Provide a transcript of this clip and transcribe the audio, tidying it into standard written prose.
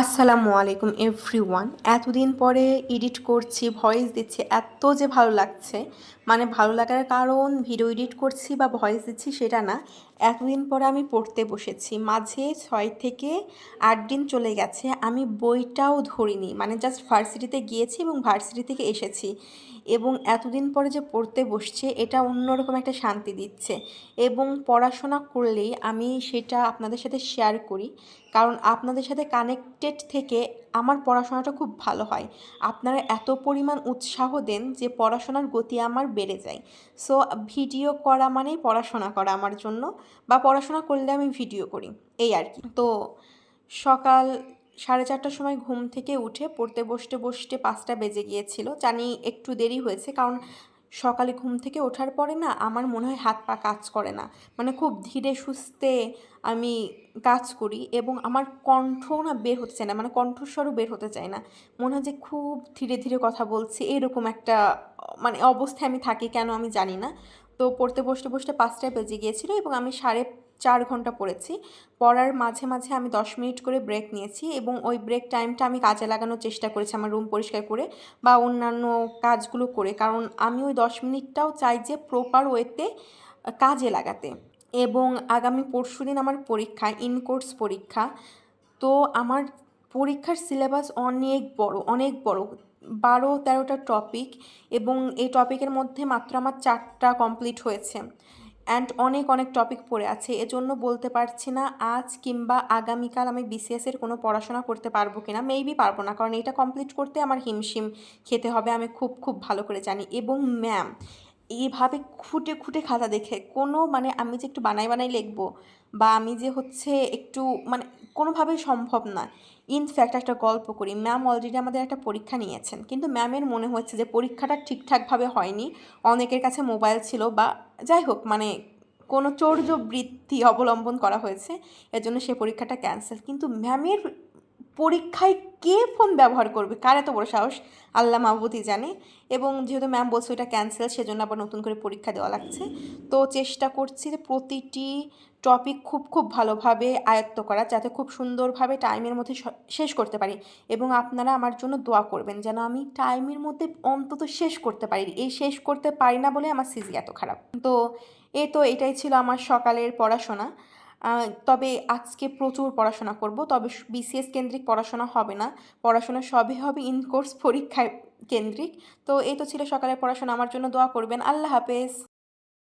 আসসালামু আলাইকুম এভরিওয়ান। এতদিন পরে এডিট করছি, ভয়েস দিচ্ছি, এত যে ভালো লাগছে, মানে ভালো লাগার কারণ ভিডিও এডিট করছি বা ভয়েস দিচ্ছি সেটা না। এতদিন পরে আমি পড়তে বসেছি, মাঝে 6 থেকে 8 দিন চলে গেছে, আমি বইটাও ধরিনি, মানে জাস্ট ভার্সিটিতে গিয়েছি এবং ভার্সিটি থেকে এসেছি। এবং এতদিন পরে যে পড়তে বসছে এটা অন্যরকম একটা শান্তি দিচ্ছে। এবং পড়াশোনা করলেই আমি সেটা আপনাদের সাথে শেয়ার করি, কারণ আপনাদের সাথে কানেক্টেড থেকে আমার পড়াশোনাটা খুব ভালো হয়। আপনারা এত পরিমাণ উৎসাহ দেন যে পড়াশোনার গতি আমার বেড়ে যায়। সো ভিডিও করা মানেই পড়াশোনা করা আমার জন্য, বা পড়াশোনা করলে আমি ভিডিও করি, এই আর কি। তো সকাল 4:30টার সময় ঘুম থেকে উঠে পড়তে বসতে বসতে 5টা বেজে গিয়েছিল। জানি একটু দেরি হয়েছে, কারণ সকালে ঘুম থেকে ওঠার পরে না আমার মনে হয় হাত পা কাজ করে না, মানে খুব ধীরে সুস্থে আমি কাজ করি এবং আমার কণ্ঠ না বের হতে চায় না, মানে কণ্ঠস্বরও বের হতে চায় না। মনে হয় যে খুব ধীরে ধীরে কথা বলছি, এরকম একটা মানে অবস্থায় আমি থাকি, কেন আমি জানি না। তো পড়তে বসতে বসতে 5টায় বেজে গিয়েছিল এবং আমি 4.5 ঘন্টা পড়েছি। পড়ার মাঝে মাঝে আমি 10 মিনিট করে ব্রেক নিয়েছি এবং ওই ব্রেক টাইমটা আমি কাজে লাগানোর চেষ্টা করেছি আমার রুম পরিষ্কার করে বা অন্যান্য কাজগুলো করে, কারণ আমি ওই 10 মিনিটটাও চাই যে প্রপার ওয়েতে কাজে লাগাতে। এবং আগামী পরশুদিন আমার পরীক্ষা, ইন কোর্স পরীক্ষা। তো আমার পরীক্ষার সিলেবাস অনেক বড়, অনেক বড়, 12-13টা টপিক, এবং এই টপিকের মধ্যে মাত্র আমার 4টা কমপ্লিট হয়েছে অ্যান্ড অনেক অনেক টপিক পড়ে আছে। এজন্য বলতে পারছি না আজ কিংবা আগামীকাল আমি বিসিএসের কোনো পড়াশোনা করতে পারবো কিনা, মেবি পারবো না, কারণ এটা কমপ্লিট করতে আমার হিমশিম খেতে হবে, আমি খুব খুব ভালো করে জানি। এবং ম্যাম এইভাবে খুঁটে খুঁটে খাতা দেখে কোনো, মানে আমি যে একটু বানাই বানাই লিখবো বা আমি যে হচ্ছে একটু, মানে কোনোভাবেই সম্ভব না। ইনফ্যাক্ট একটা গল্প করি, ম্যাম অলরেডি আমাদের একটা পরীক্ষা নিয়েছেন, কিন্তু ম্যামের মনে হচ্ছে যে পরীক্ষাটা ঠিকঠাকভাবে হয়নি, অনেকের কাছে মোবাইল ছিল বা যাই হোক, মানে কোনো চৌর্যবৃত্তি অবলম্বন করা হয়েছে, এজন্য সে পরীক্ষাটা ক্যান্সেল। কিন্তু ম্যামের পরীক্ষায় কে ফোন ব্যবহার করবে, কার এত বড় সাহস, আল্লাহ মাহবুদই জানে। এবং যেহেতু ম্যাম বলছে ওটা ক্যান্সেল, সেজন্য আবার নতুন করে পরীক্ষা দেওয়া লাগছে। তো চেষ্টা করছি যে প্রতিটি টপিক খুব খুব ভালোভাবে আয়ত্ত করা, যাতে খুব সুন্দরভাবে টাইমের মধ্যে শেষ করতে পারি। এবং আপনারা আমার জন্য দোয়া করবেন যেন আমি টাইমের মধ্যে অন্তত শেষ করতে পারি। এই শেষ করতে পারি না বলে আমার সিজি এত খারাপ। তো এটাই ছিল আমার সকালের পড়াশোনা। তবে আজকে প্রচুর পড়াশোনা করব, তবে বিসিএস কেন্দ্রিক পড়াশোনা হবে না, পড়াশোনা সবই হবে ইন কোর্স পরীক্ষায় কেন্দ্রিক। তো এই তো ছিল সকালের পড়াশোনা, আমার জন্য দোয়া করবেন। আল্লাহ হাফেজ।